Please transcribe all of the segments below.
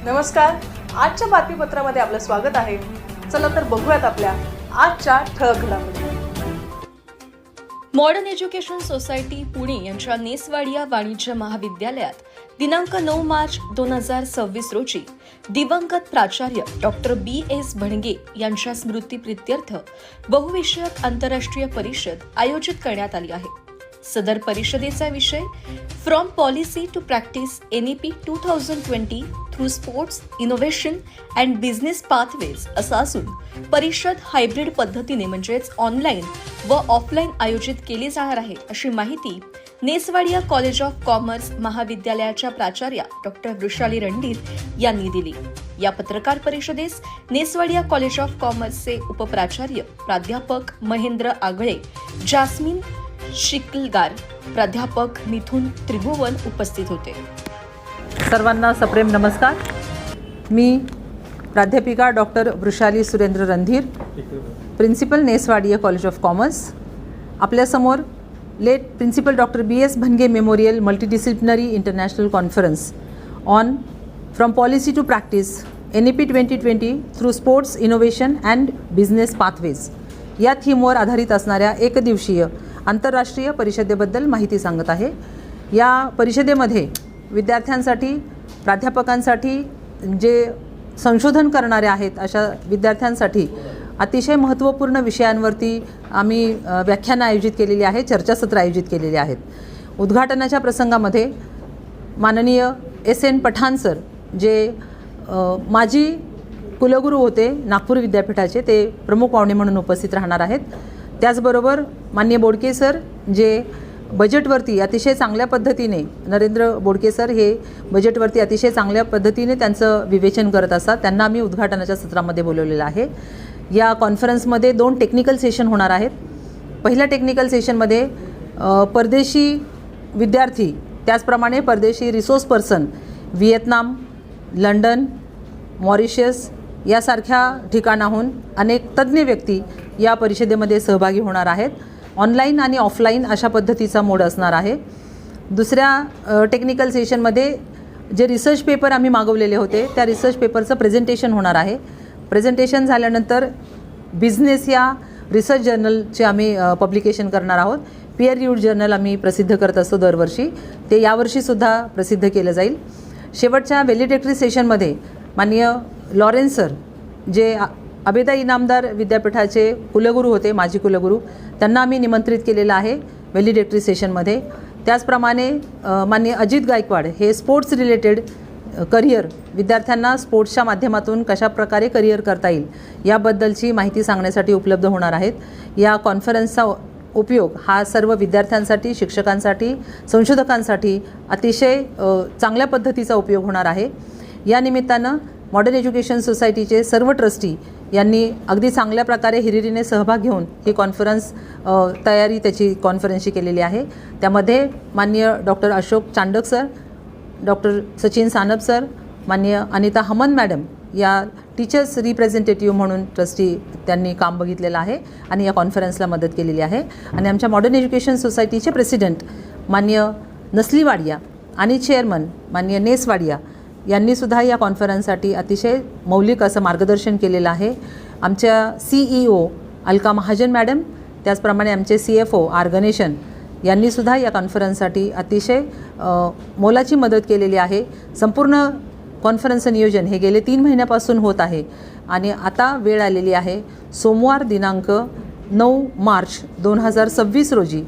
नमस्कार. आजच्या बातमीपत्रामध्ये आपलं स्वागत आहे. चला तर बघूयात आपल्या आजच्या ठळक घडामोडी. मॉडर्न एज्युकेशन सोसायटी पुणे यांच्या नेसवाडिया वाणिज्य महाविद्यालयात दिनांक 9 मार्च 2026 रोजी दिवंगत प्राचार्य डॉक्टर B.S. भणगे यांच्या स्मृतिप्रित्यर्थ बहुविषयक आंतरराष्ट्रीय परिषद आयोजित करण्यात आली आहे. सदर परिषदेचा विषय from policy to practice NEP 2020 through sports innovation and business pathways असा असून परिषद हायब्रिड पद्धतीने म्हणजेच ऑनलाईन व ऑफलाईन आयोजित केली जाणार आहे, अशी माहिती नेसवाडिया कॉलेज ऑफ कॉमर्स महाविद्यालयाच्या प्राचार्या डॉक्टर वृषाली रणधीर यांनी दिली. या पत्रकार परिषदेस नेसवाडिया कॉलेज ऑफ कॉमर्सचे उपप्राचार्य प्राध्यापक महेंद्र आगळे, जास्मिन शिकलगार, प्राध्यापक मिथुन त्रिभुवन उपस्थित होते. सर्वांना सप्रेम नमस्कार. मी प्राध्यापिका doctor Vrushali Surendra Randhir, principal Neswadia college of commerce. आपल्यासमोर late principal doctor B.S. Bhanage memorial multidisciplinary international conference on from policy to practice NEP 2020 through sports innovation and business pathways या थीमवर आधारित असणाऱ्या एकदिवसीय आंतरराष्ट्रीय परिषदेबद्दल माहिती सांगत आहे. या परिषदेमध्ये विद्यार्थ्यांसाठी, प्राध्यापकांसाठी, जे संशोधन करणारे आहेत अशा विद्यार्थ्यांसाठी अतिशय महत्त्वपूर्ण विषयांवरती आम्ही व्याख्यानं आयोजित केलेली आहे, चर्चासत्र आयोजित केलेली आहेत. उद्घाटनाच्या प्रसंगामध्ये माननीय S.N. पठाण सर, जे माजी कुलगुरू होते नागपूर विद्यापीठाचे, ते प्रमुख पाहुणे म्हणून उपस्थित राहणार आहेत. त्याचबरोबर माननीय बोडके सर, जे बजेटवरती अतिशय चांगल्या पद्धतीने, नरेंद्र बोडके सर हे बजेटवरती अतिशय चांगल्या पद्धतीने त्यांचं विवेचन करत असतात, त्यांना आम्ही उद्घाटनाच्या सत्रामध्ये बोलवलेलं आहे. या कॉन्फरन्समध्ये 2 टेक्निकल सेशन होणार आहेत. पहिल्या टेक्निकल सेशनमध्ये परदेशी विद्यार्थी, त्याचप्रमाणे परदेशी resource person Vietnam, London, Mauritius यासारख्या ठिकाणाहून अनेक तज्ज्ञ व्यक्ती या परिषदेमध्ये सहभागी होणार आहेत. ऑनलाईन आणि ऑफलाईन अशा पद्धतीचा मोड असणार आहे. दुसऱ्या टेक्निकल सेशनमध्ये जे रिसर्च पेपर आम्ही मागवलेले होते त्या रिसर्च पेपरचं प्रेझेंटेशन होणार आहे. प्रेझेंटेशन झाल्यानंतर बिझनेस या रिसर्च जर्नलचे आम्ही पब्लिकेशन करणार आहोत. पीअर रिव्ह्यूड जर्नल आम्ही प्रसिद्ध करत असतो दरवर्षी, ते यावर्षीसुद्धा प्रसिद्ध केलं जाईल. शेवटच्या व्हॅलिडेटरी सेशनमध्ये माननीय लॉरेन्स सर, जे आबेदा इनामदार विद्यापीठाचे कुलगुरू होते, माजी कुलगुरू, त्यांना आम्ही निमंत्रित केलेलं आहे व्हॅलिडेटरी सेशनमध्ये. त्याचप्रमाणे माननीय अजित गायकवाड, हे स्पोर्ट्स रिलेटेड करिअर, विद्यार्थ्यांना स्पोर्ट्सच्या माध्यमातून कशाप्रकारे करिअर करता येईल याबद्दलची माहिती सांगण्यासाठी उपलब्ध होणार आहेत. या कॉन्फरन्सचा उपयोग हा सर्व विद्यार्थ्यांसाठी, शिक्षकांसाठी, संशोधकांसाठी अतिशय चांगल्या पद्धतीचा उपयोग होणार आहे. या निमित्तानं मॉडर्न एज्युकेशन सोसायटीचे सर्व ट्रस्टी यांनी अगदी चांगल्या प्रकारे हिरिरीने सहभाग घेऊन ही कॉन्फरन्स तयारी त्याची कॉन्फरन्सची केलेली आहे. त्यामध्ये माननीय doctor Ashok Chandak sir, doctor Sachin Sanap sir, माननीय अनिता हमन मॅडम या टीचर्स रिप्रेझेंटेटिव्ह म्हणून ट्रस्टी त्यांनी काम बघितलेलं आहे आणि या कॉन्फरन्सला मदत केलेली आहे. आणि आमच्या मॉडर्न एज्युकेशन सोसायटीचे प्रेसिडेंट माननीय नसलीवाडिया आणि चेअरमन माननीय नेसवाडिया यांनीसुद्धा या कॉन्फरन्ससाठी अतिशय मौलिक असं मार्गदर्शन केलेलं आहे. आमच्या CEO अलका महाजन मॅडम, त्याचप्रमाणे आमचे CFO आर गणेशन यांनीसुद्धा या कॉन्फरन्ससाठी अतिशय मोलाची मदत केलेली आहे. संपूर्ण कॉन्फरन्सचं नियोजन हे गेले 3 महिन्यापासून होत आहे आणि आता वेळ आलेली आहे. सोमवार दिनांक 9 मार्च 2026 रोजी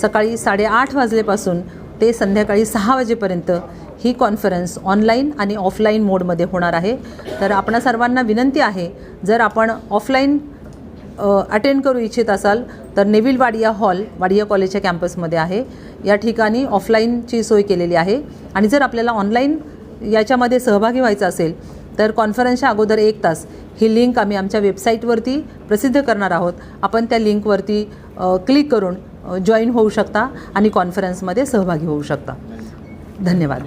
सकाळी 8:30 वाजल्यापासून ते संध्याकाळी 6 वाजेपर्यंत ही कॉन्फरन्स ऑनलाईन आणि ऑफलाईन मोडमध्ये होणार आहे. तर आपणा सर्वांना विनंती आहे, जर आपण ऑफलाईन अटेंड करू इच्छित असाल तर नेव्हिल वाडिया हॉल वाडिया कॉलेजच्या कॅम्पसमध्ये आहे. या ठिकाणी ऑफलाईनची सोय केलेली आहे. आणि जर आपल्याला ऑनलाईन याच्यामध्ये सहभागी व्हायचं असेल तर कॉन्फरन्सच्या अगोदर 1 तास ही लिंक आम्ही आमच्या वेबसाईटवरती प्रसिद्ध करणार आहोत. आपण त्या लिंकवरती क्लिक करून जॉईन होऊ शकता आणि कॉन्फरन्समध्ये सहभागी होऊ शकता. धन्यवाद.